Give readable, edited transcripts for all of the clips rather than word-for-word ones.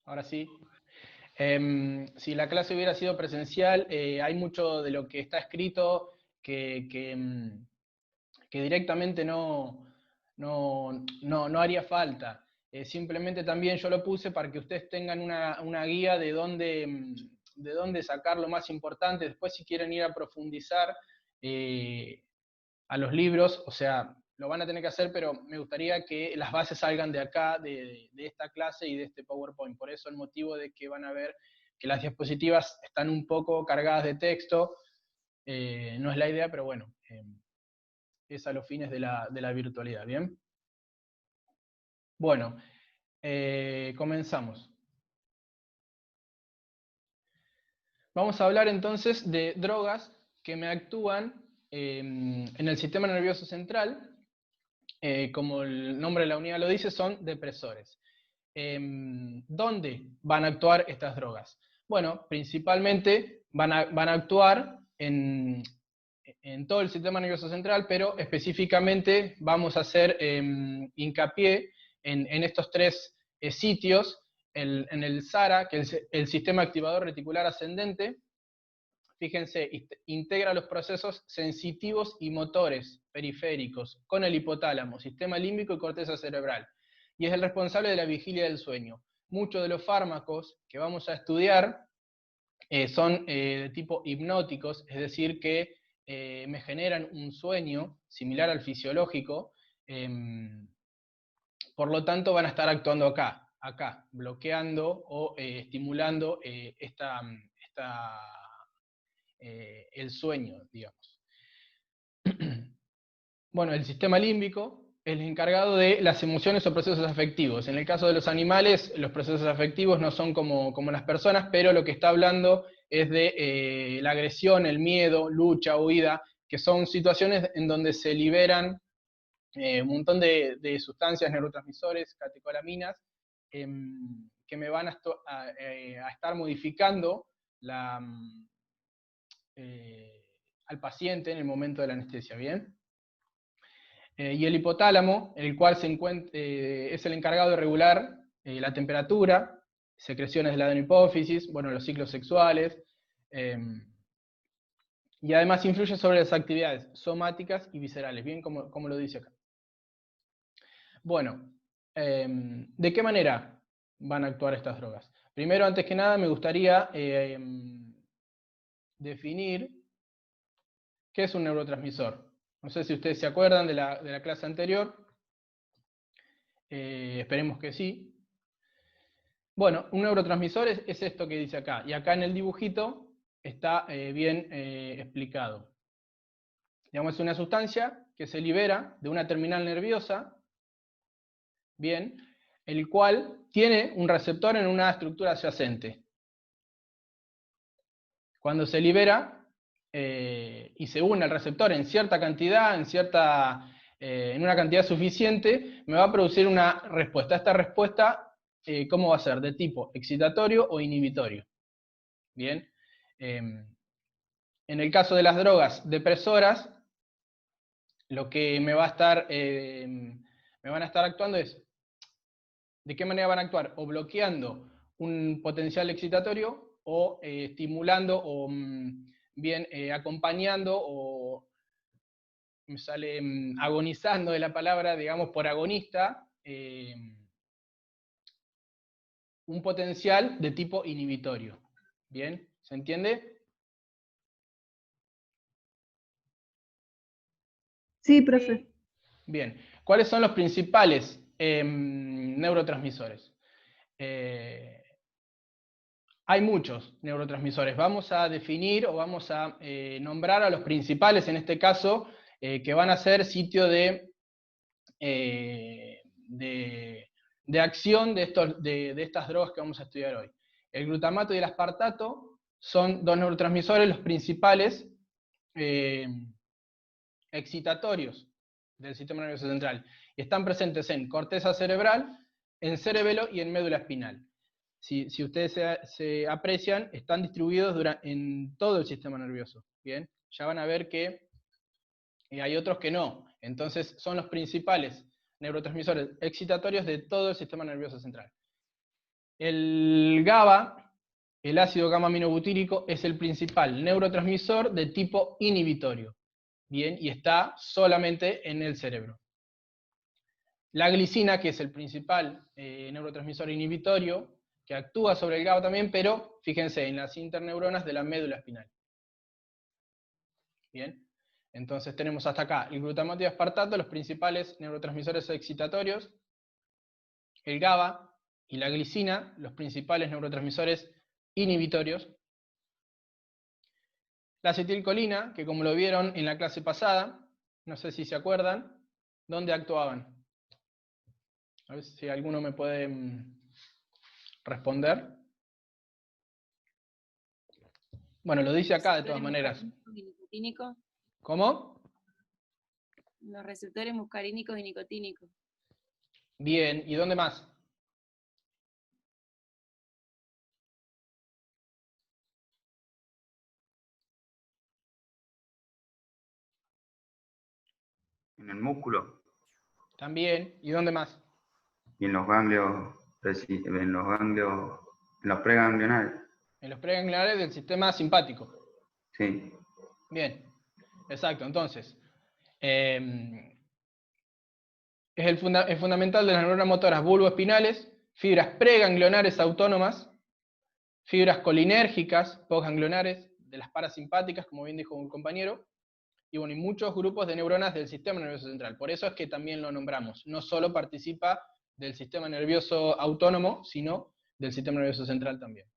Ahora sí. Si la clase hubiera sido presencial, hay mucho de lo que está escrito que directamente no haría falta. Simplemente también yo lo puse para que ustedes tengan una guía de dónde sacar lo más importante. Después, si quieren ir a profundizar a los libros, o sea, lo van a tener que hacer, pero me gustaría que las bases salgan de acá, de esta clase y de este PowerPoint. Por eso el motivo de que van a ver que las diapositivas están un poco cargadas de texto. No es la idea, pero bueno, es a los fines de la virtualidad, ¿bien? Bueno, comenzamos. Vamos a hablar entonces de drogas que me actúan en el sistema nervioso central. Como el nombre de la unidad lo dice, son depresores. ¿Dónde van a actuar estas drogas? Bueno, principalmente van a actuar en todo el sistema nervioso central, pero específicamente vamos a hacer hincapié en estos tres sitios, en el SARA, que es el sistema activador reticular ascendente. Fíjense, integra los procesos sensitivos y motores periféricos con el hipotálamo, sistema límbico y corteza cerebral, y es el responsable de la vigilia del sueño. Muchos de los fármacos que vamos a estudiar son de tipo hipnóticos, es decir, que me generan un sueño similar al fisiológico, por lo tanto van a estar actuando acá, bloqueando o estimulando el sueño, digamos. Bueno, el sistema límbico es el encargado de las emociones o procesos afectivos. En el caso de los animales, los procesos afectivos no son como las personas, pero lo que está hablando es de la agresión, el miedo, lucha, huida, que son situaciones en donde se liberan un montón de sustancias, neurotransmisores, catecolaminas, que me van a estar modificando al paciente en el momento de la anestesia, ¿bien? Y el hipotálamo, el cual es el encargado de regular la temperatura, secreciones de la adenohipófisis, bueno, los ciclos sexuales, y además influye sobre las actividades somáticas y viscerales, bien como lo dice acá. Bueno, ¿de qué manera van a actuar estas drogas? Primero, antes que nada, me gustaría definir qué es un neurotransmisor. No sé si ustedes se acuerdan de la clase anterior. Esperemos que sí. Bueno, un neurotransmisor es esto que dice acá. Y acá en el dibujito está bien explicado. Digamos, es una sustancia que se libera de una terminal nerviosa, bien, el cual tiene un receptor en una estructura adyacente. Cuando se libera y se une al receptor en cierta cantidad, en una cantidad suficiente, me va a producir una respuesta. Esta respuesta, ¿cómo va a ser? De tipo excitatorio o inhibitorio. Bien. En el caso de las drogas depresoras, lo que me van a estar actuando es, ¿de qué manera van a actuar? O bloqueando un potencial excitatorio, o estimulando, o bien acompañando, o me sale agonizando de la palabra, digamos, por agonista, un potencial de tipo inhibitorio. ¿Bien? ¿Se entiende? Sí, profe. Bien. ¿Cuáles son los principales neurotransmisores? Hay muchos neurotransmisores. Vamos a definir o vamos a nombrar a los principales, en este caso, que van a ser sitio de acción de estas drogas que vamos a estudiar hoy. El glutamato y el aspartato son dos neurotransmisores, los principales excitatorios del sistema nervioso central. Y están presentes en corteza cerebral, en cerebelo y en médula espinal. Si ustedes se aprecian, están distribuidos en todo el sistema nervioso. Bien, ya van a ver que hay otros que no. Entonces son los principales neurotransmisores excitatorios de todo el sistema nervioso central. El GABA, el ácido gamma-aminobutírico, es el principal neurotransmisor de tipo inhibitorio. Bien, y está solamente en el cerebro. La glicina, que es el principal neurotransmisor inhibitorio, que actúa sobre el GABA también, pero fíjense, en las interneuronas de la médula espinal. Bien, entonces tenemos hasta acá el glutamato y aspartato, los principales neurotransmisores excitatorios, el GABA y la glicina, los principales neurotransmisores inhibitorios, la acetilcolina, que como lo vieron en la clase pasada, no sé si se acuerdan, ¿dónde actuaban? A ver si alguno me puede responder. Bueno, lo dice acá de todas maneras. ¿Cómo? Los receptores muscarínicos y nicotínicos. Bien, ¿y dónde más? En el músculo. También, ¿y dónde más? Y en los ganglios, en los preganglionales. En los preganglionales del sistema simpático. Sí. Bien, exacto. Entonces, es fundamental de las neuronas motoras bulboespinales, fibras preganglionares autónomas, fibras colinérgicas postganglionares, de las parasimpáticas, como bien dijo un compañero, y bueno, y muchos grupos de neuronas del sistema nervioso central. Por eso es que también lo nombramos. No solo participa del sistema nervioso autónomo, sino del sistema nervioso central también.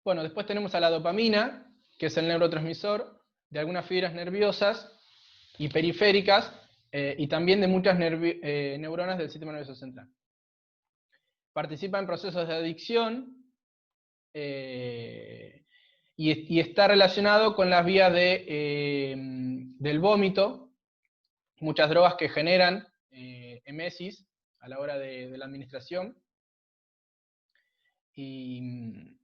Bueno, después tenemos a la dopamina, que es el neurotransmisor de algunas fibras nerviosas y periféricas, y también de muchas neuronas del sistema nervioso central. Participa en procesos de adicción, y está relacionado con las vías del vómito, muchas drogas que generan emesis a la hora de la administración, y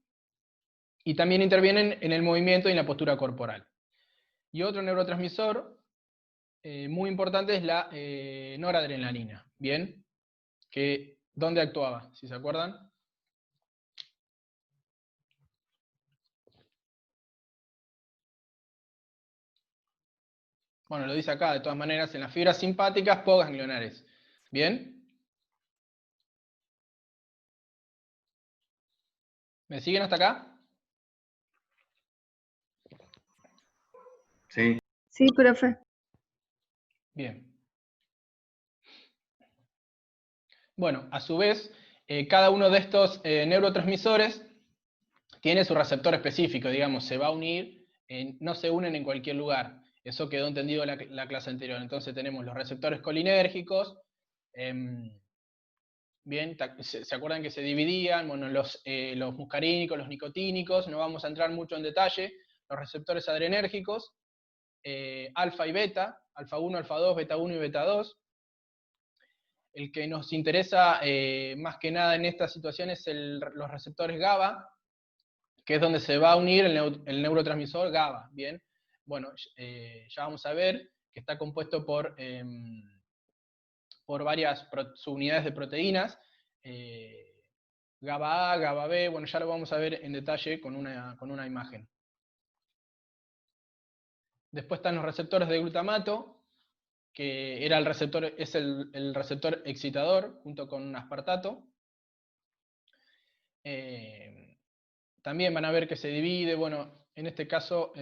también intervienen en el movimiento y en la postura corporal. Y otro neurotransmisor muy importante es la noradrenalina, ¿bien? ¿Dónde actuaba? ¿Si se acuerdan? Bueno, lo dice acá, de todas maneras, en las fibras simpáticas postganglionares. ¿Bien? ¿Me siguen hasta acá? Sí. Sí, profe. Bien. Bueno, a su vez, cada uno de estos neurotransmisores tiene su receptor específico, digamos, se va a unir, no se unen en cualquier lugar. Eso quedó entendido en la clase anterior. Entonces tenemos los receptores colinérgicos, bien, ¿se acuerdan que se dividían? Bueno, los muscarínicos, los nicotínicos, no vamos a entrar mucho en detalle. Los receptores adrenérgicos, alfa y beta, alfa 1, alfa 2, beta 1 y beta 2. El que nos interesa más que nada en esta situación es los receptores GABA, que es donde se va a unir el neurotransmisor GABA, ¿bien? Bueno, ya vamos a ver que está compuesto por varias subunidades de proteínas, GABA A, GABA B, bueno, ya lo vamos a ver en detalle con una imagen. Después están los receptores de glutamato, que es el receptor excitador, junto con aspartato. También van a ver que se divide, bueno, en este caso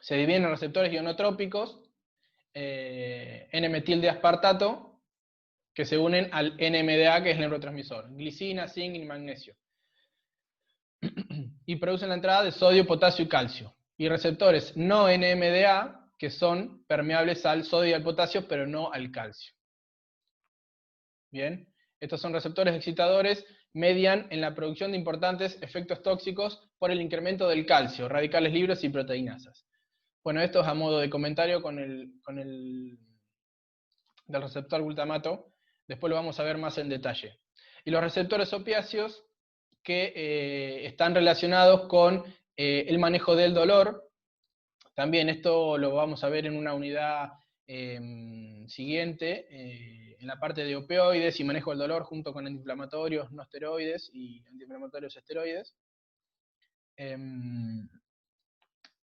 se dividen en receptores ionotrópicos, N-metil de aspartato, que se unen al NMDA, que es el neurotransmisor, glicina, zinc y magnesio. Y producen la entrada de sodio, potasio y calcio. Y receptores no NMDA, que son permeables al sodio y al potasio, pero no al calcio. Bien, estos son receptores excitadores, median en la producción de importantes efectos tóxicos por el incremento del calcio, radicales libres y proteinasas. Bueno, esto es a modo de comentario del receptor glutamato, después lo vamos a ver más en detalle. Y los receptores opiáceos, que están relacionados con el manejo del dolor. También esto lo vamos a ver en una unidad siguiente, en la parte de opioides y manejo del dolor junto con antiinflamatorios no esteroides y antiinflamatorios esteroides.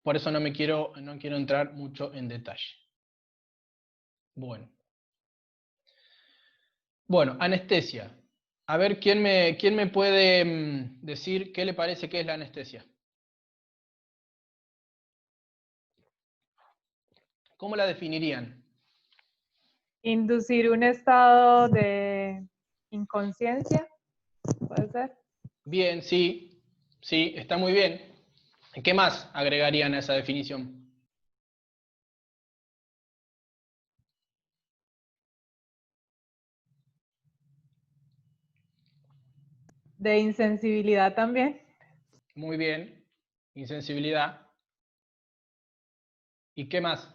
Por eso no quiero entrar mucho en detalle. Bueno, anestesia. A ver, ¿quién me puede decir qué le parece que es la anestesia? ¿Cómo la definirían? Inducir un estado de inconsciencia, ¿puede ser? Bien, sí, está muy bien. ¿Qué más agregarían a esa definición? De insensibilidad también. Muy bien, insensibilidad. ¿Y qué más?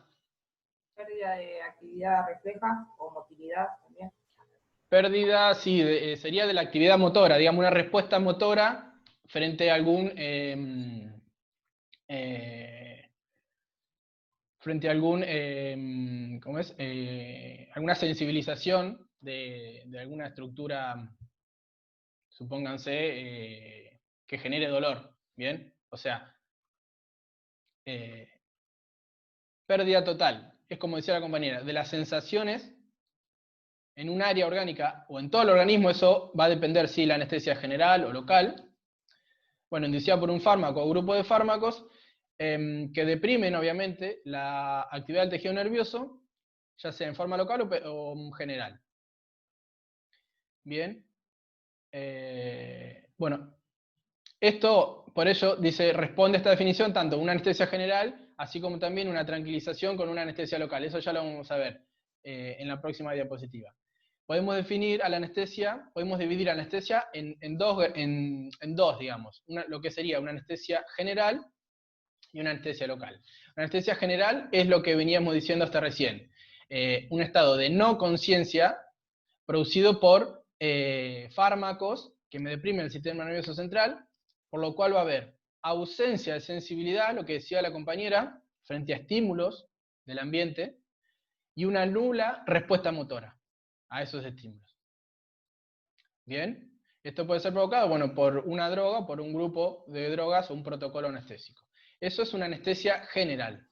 Pérdida de actividad refleja o motilidad también. Pérdida, sí, sería de la actividad motora, digamos, una respuesta motora frente a algún ¿cómo es? Alguna sensibilización de alguna estructura, supónganse, que genere dolor, ¿bien? O sea, pérdida total, es como decía la compañera, de las sensaciones en un área orgánica o en todo el organismo. Eso va a depender si la anestesia es general o local. Bueno, inducida por un fármaco o grupo de fármacos que deprimen, obviamente, la actividad del tejido nervioso, ya sea en forma local o general. Bien. Bueno, esto, por ello, dice, responde a esta definición tanto una anestesia general, así como también una tranquilización con una anestesia local. Eso ya lo vamos a ver en la próxima diapositiva. Podemos dividir a la anestesia en dos, digamos. Lo que sería una anestesia general y una anestesia local. Una anestesia general es lo que veníamos diciendo hasta recién. Un estado de no conciencia producido por fármacos que me deprimen el sistema nervioso central, por lo cual va a haber ausencia de sensibilidad, lo que decía la compañera, frente a estímulos del ambiente, y una nula respuesta motora a esos estímulos. ¿Bien? Esto puede ser provocado, bueno, por una droga, por un grupo de drogas o un protocolo anestésico. Eso es una anestesia general.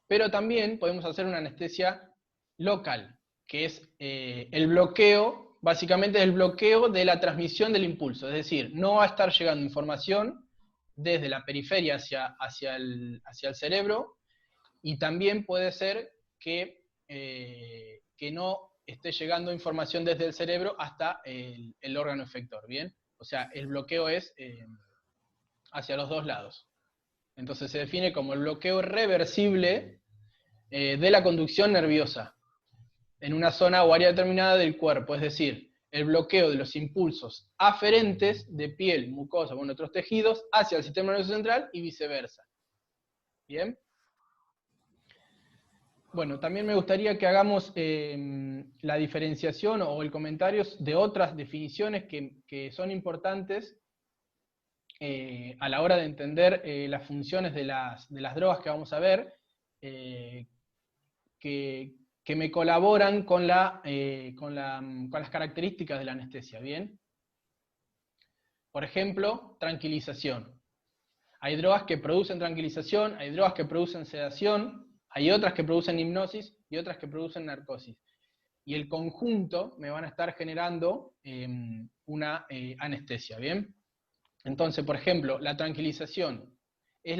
Pero también podemos hacer una anestesia local, que es el bloqueo, básicamente es el bloqueo de la transmisión del impulso. Es decir, no va a estar llegando información desde la periferia hacia el cerebro, y también puede ser que no esté llegando información desde el cerebro hasta el órgano efector, ¿bien? O sea, el bloqueo es hacia los dos lados. Entonces se define como el bloqueo reversible de la conducción nerviosa en una zona o área determinada del cuerpo, es decir, el bloqueo de los impulsos aferentes de piel, mucosa, bueno, otros tejidos, hacia el sistema nervioso central y viceversa. ¿Bien? Bueno, también me gustaría que hagamos la diferenciación o el comentario de otras definiciones que son importantes a la hora de entender las funciones de las drogas que vamos a ver, que me colaboran con las características de la anestesia, ¿bien? Por ejemplo, tranquilización. Hay drogas que producen tranquilización, hay drogas que producen sedación, hay otras que producen hipnosis y otras que producen narcosis. Y el conjunto me van a estar generando una anestesia, ¿bien? Entonces, por ejemplo, la tranquilización es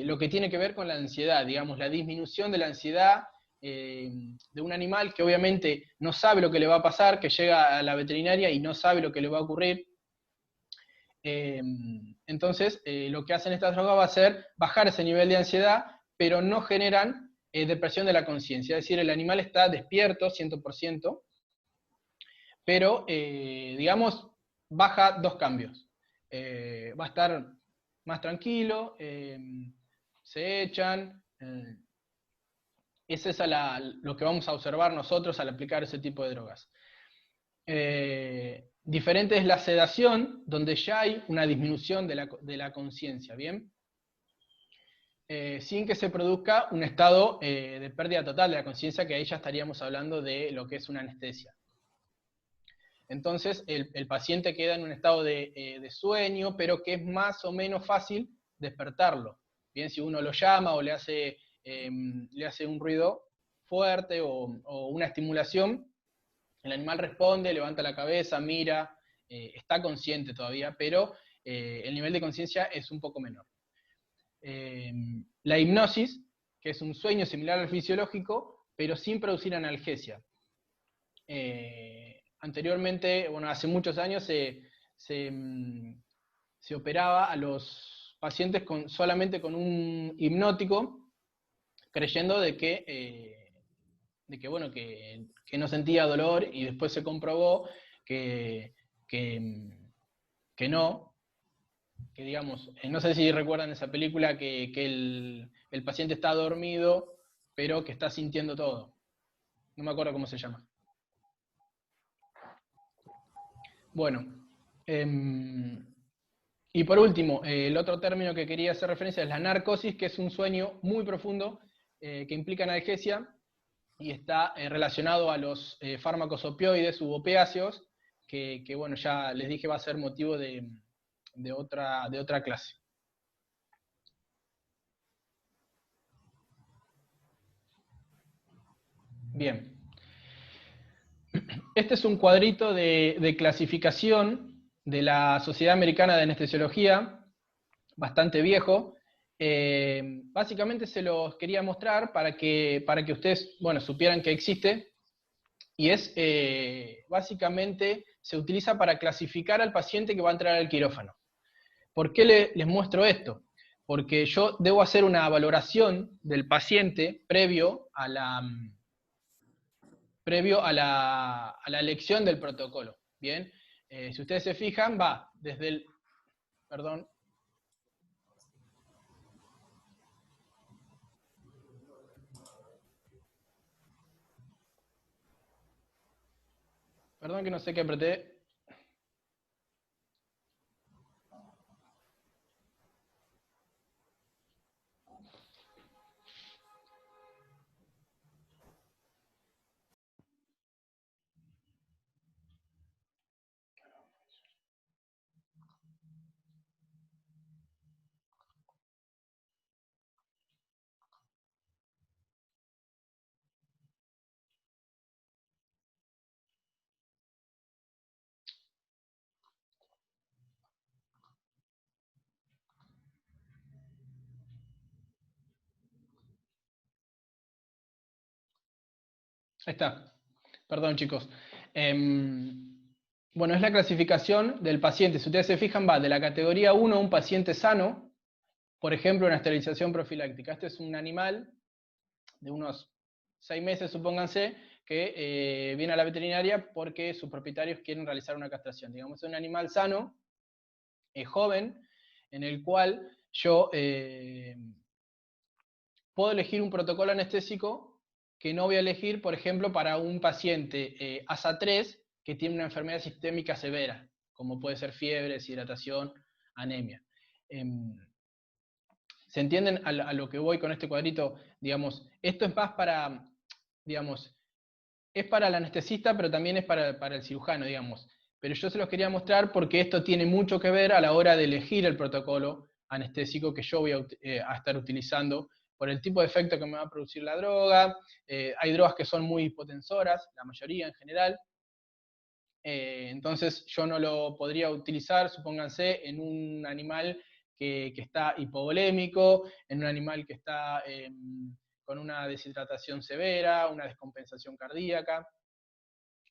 lo que tiene que ver con la ansiedad, digamos, la disminución de la ansiedad de un animal que obviamente no sabe lo que le va a pasar, que llega a la veterinaria y no sabe lo que le va a ocurrir. Entonces, lo que hacen estas drogas va a ser bajar ese nivel de ansiedad, pero no generan depresión de la conciencia. Es decir, el animal está despierto 100%, pero, digamos, baja dos cambios. Va a estar más tranquilo, se echan. Es lo que vamos a observar nosotros al aplicar ese tipo de drogas. Diferente es la sedación, donde ya hay una disminución de la conciencia, ¿bien? sin que se produzca un estado de pérdida total de la conciencia, que ahí ya estaríamos hablando de lo que es una anestesia. Entonces, el paciente queda en un estado de sueño, pero que es más o menos fácil despertarlo. Bien, si uno lo llama o le hace un ruido fuerte o una estimulación, el animal responde, levanta la cabeza, mira, está consciente todavía, pero el nivel de conciencia es un poco menor. La hipnosis, que es un sueño similar al fisiológico, pero sin producir analgesia. Anteriormente, bueno, hace muchos años se operaba a los pacientes solamente con un hipnótico, creyendo de que bueno, que no sentía dolor, y después se comprobó que no, que digamos, no sé si recuerdan esa película, que el paciente está dormido, pero que está sintiendo todo. No me acuerdo cómo se llama. Bueno, y por último, el otro término que quería hacer referencia es la narcosis, que es un sueño muy profundo que implica analgesia y está relacionado a los fármacos opioides u opiáceos, que bueno, ya les dije va a ser motivo de otra clase. Bien. Este es un cuadrito de clasificación de la Sociedad Americana de Anestesiología, bastante viejo. Básicamente se los quería mostrar para que ustedes, bueno, supieran que existe, y es, básicamente, se utiliza para clasificar al paciente que va a entrar al quirófano. ¿Por qué les muestro esto? Porque yo debo hacer una valoración del paciente previo a la elección del protocolo. Bien, si ustedes se fijan, va desde el... Perdón. Perdón que no sé qué apreté. Ahí está. Perdón, chicos. Bueno, es la clasificación del paciente. Si ustedes se fijan, va de la categoría 1, un paciente sano, por ejemplo, una esterilización profiláctica. Este es un animal de unos 6 meses, supónganse, que viene a la veterinaria porque sus propietarios quieren realizar una castración. Digamos, es un animal sano, joven, en el cual yo puedo elegir un protocolo anestésico que no voy a elegir, por ejemplo, para un paciente ASA 3 que tiene una enfermedad sistémica severa, como puede ser fiebre, deshidratación, anemia. ¿Se entienden a lo que voy con este cuadrito? Digamos, esto es más para, digamos, es para el anestesista, pero también es para el cirujano, digamos. Pero yo se los quería mostrar porque esto tiene mucho que ver a la hora de elegir el protocolo anestésico que yo voy a estar utilizando, por el tipo de efecto que me va a producir la droga. Hay drogas que son muy hipotensoras, la mayoría en general. Entonces yo no lo podría utilizar, supónganse, en un animal que está hipovolémico, en un animal que está con una deshidratación severa, una descompensación cardíaca.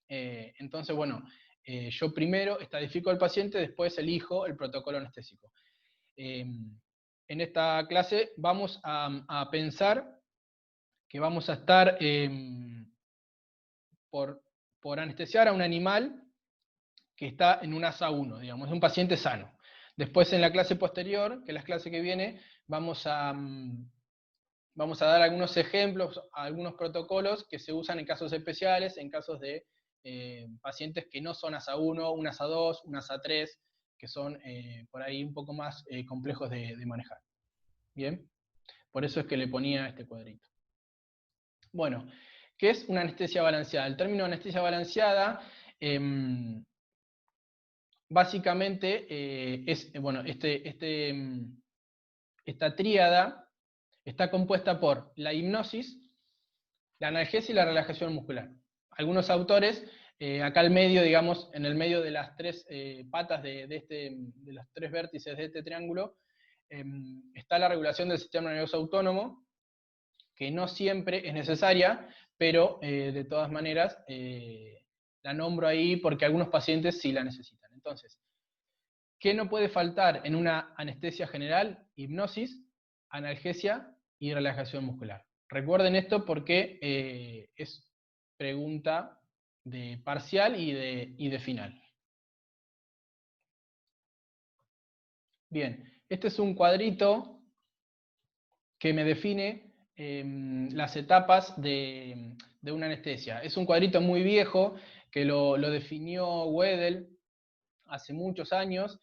Entonces, bueno, yo primero estadifico al paciente, después elijo el protocolo anestésico. En esta clase vamos a pensar que vamos a estar por anestesiar a un animal que está en un ASA 1, digamos, es un paciente sano. Después en la clase posterior, que es la clase que viene, vamos a dar algunos ejemplos, algunos protocolos que se usan en casos especiales, en casos de pacientes que no son ASA 1, un ASA 2, un ASA 3, que son por ahí un poco más complejos de manejar. Bien. Por eso es que le ponía este cuadrito. Bueno, ¿qué es una anestesia balanceada? El término anestesia balanceada, básicamente, es, bueno, esta tríada está compuesta por la hipnosis, la analgesia y la relajación muscular. Algunos autores, acá al medio, digamos, en el medio de las tres patas de los tres vértices de este triángulo, está la regulación del sistema nervioso autónomo, que no siempre es necesaria, pero de todas maneras la nombro ahí porque algunos pacientes sí la necesitan. Entonces, ¿qué no puede faltar en una anestesia general? Hipnosis, analgesia y relajación muscular. Recuerden esto porque es pregunta de parcial y de final. Bien, este es un cuadrito que me define las etapas de una anestesia. Es un cuadrito muy viejo que lo definió Wedel hace muchos años,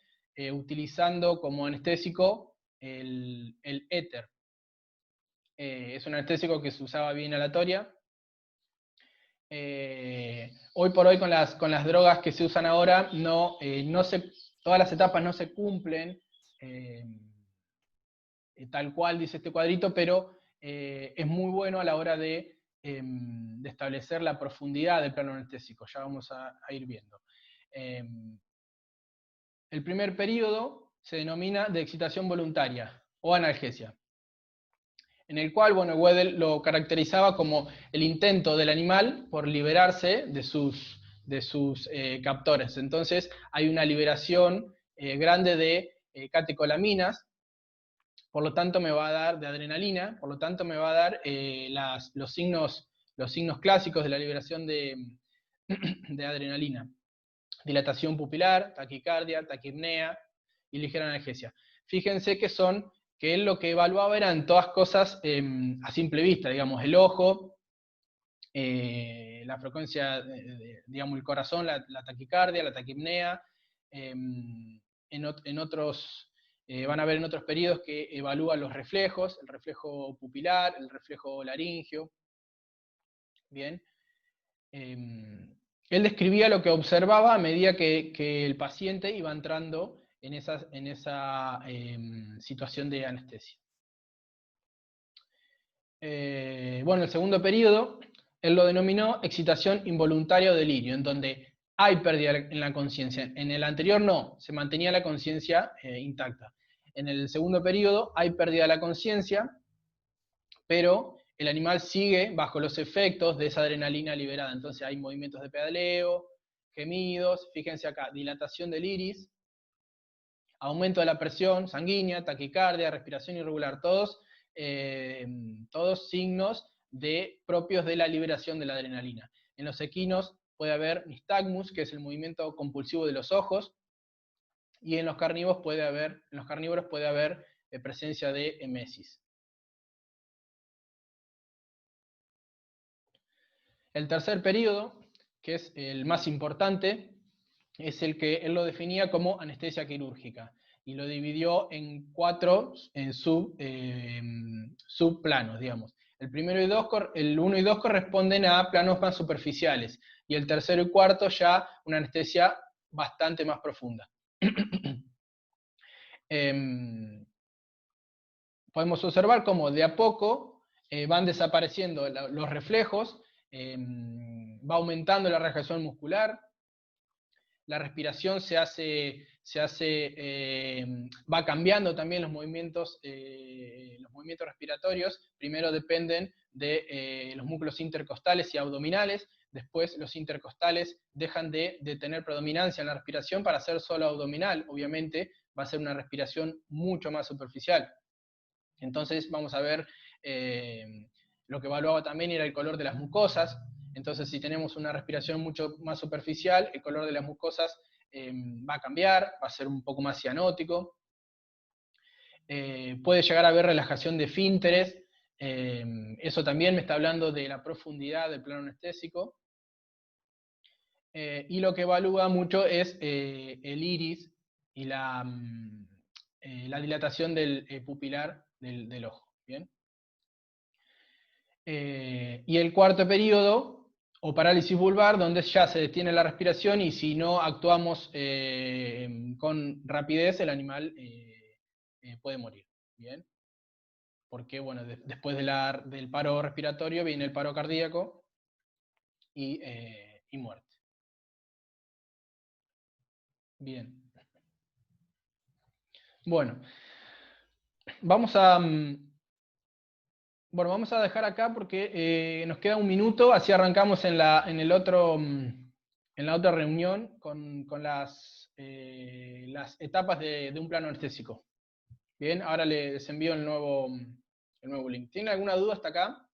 utilizando como anestésico el éter. Es un anestésico que se usaba vía inhalatoria. Hoy por hoy con las drogas que se usan ahora, todas las etapas no se cumplen tal cual dice este cuadrito, pero es muy bueno a la hora de establecer la profundidad del plano anestésico. Ya vamos a ir viendo. El primer periodo se denomina de excitación voluntaria o analgesia, en el cual, bueno, Wedel lo caracterizaba como el intento del animal por liberarse de sus captores. Entonces hay una liberación grande de catecolaminas, por lo tanto me va a dar de adrenalina, por lo tanto me va a dar los signos clásicos de la liberación de adrenalina. Dilatación pupilar, taquicardia, taquipnea y ligera analgesia. Fíjense que él lo que evaluaba eran todas cosas a simple vista, digamos, el ojo, la frecuencia, digamos, el corazón, la taquicardia, la taquipnea. En otros, van a ver en otros periodos que evalúa los reflejos, el reflejo pupilar, el reflejo laringio. Bien. Él describía lo que observaba a medida que el paciente iba entrando en esa situación de anestesia. Bueno, el segundo periodo, él lo denominó excitación involuntaria o delirio, en donde hay pérdida en la conciencia. En el anterior no, se mantenía la conciencia intacta. En el segundo periodo hay pérdida de la conciencia, pero el animal sigue bajo los efectos de esa adrenalina liberada. Entonces hay movimientos de pedaleo, gemidos, fíjense acá, dilatación del iris, aumento de la presión sanguínea, taquicardia, respiración irregular, todos signos propios de la liberación de la adrenalina. En los equinos puede haber nistagmus, que es el movimiento compulsivo de los ojos, y en los carnívoros puede haber presencia de emesis. El tercer periodo, que es el más importante, es el que él lo definía como anestesia quirúrgica, y lo dividió en 4 subplanos, digamos. El 1 y 2 corresponden a planos más superficiales, y el tercero y cuarto ya una anestesia bastante más profunda. Podemos observar cómo de a poco van desapareciendo los reflejos, va aumentando la relajación muscular, la respiración va cambiando también los movimientos respiratorios. Primero dependen de los músculos intercostales y abdominales, después los intercostales dejan de tener predominancia en la respiración para ser solo abdominal. Obviamente va a ser una respiración mucho más superficial. Entonces vamos a ver, lo que evaluaba también era el color de las mucosas. Entonces si tenemos una respiración mucho más superficial, el color de las mucosas va a cambiar, va a ser un poco más cianótico. Puede llegar a haber relajación de esfínteres, eso también me está hablando de la profundidad del plano anestésico. Y lo que evalúa mucho es el iris y la dilatación del pupilar del ojo. ¿Bien? Y el cuarto periodo, o parálisis vulvar, donde ya se detiene la respiración y si no actuamos con rapidez, el animal puede morir. ¿Bien? Porque, bueno, después del paro respiratorio viene el paro cardíaco y muerte. Bien. Bueno, vamos a dejar acá porque nos queda un minuto, así arrancamos en la otra reunión con las etapas de un plano anestésico. Bien, ahora les envío el nuevo link. ¿Tienen alguna duda hasta acá?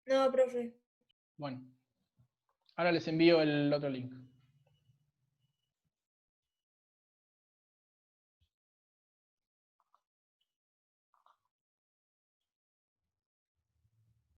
No, profe. Bueno, ahora les envío el otro link.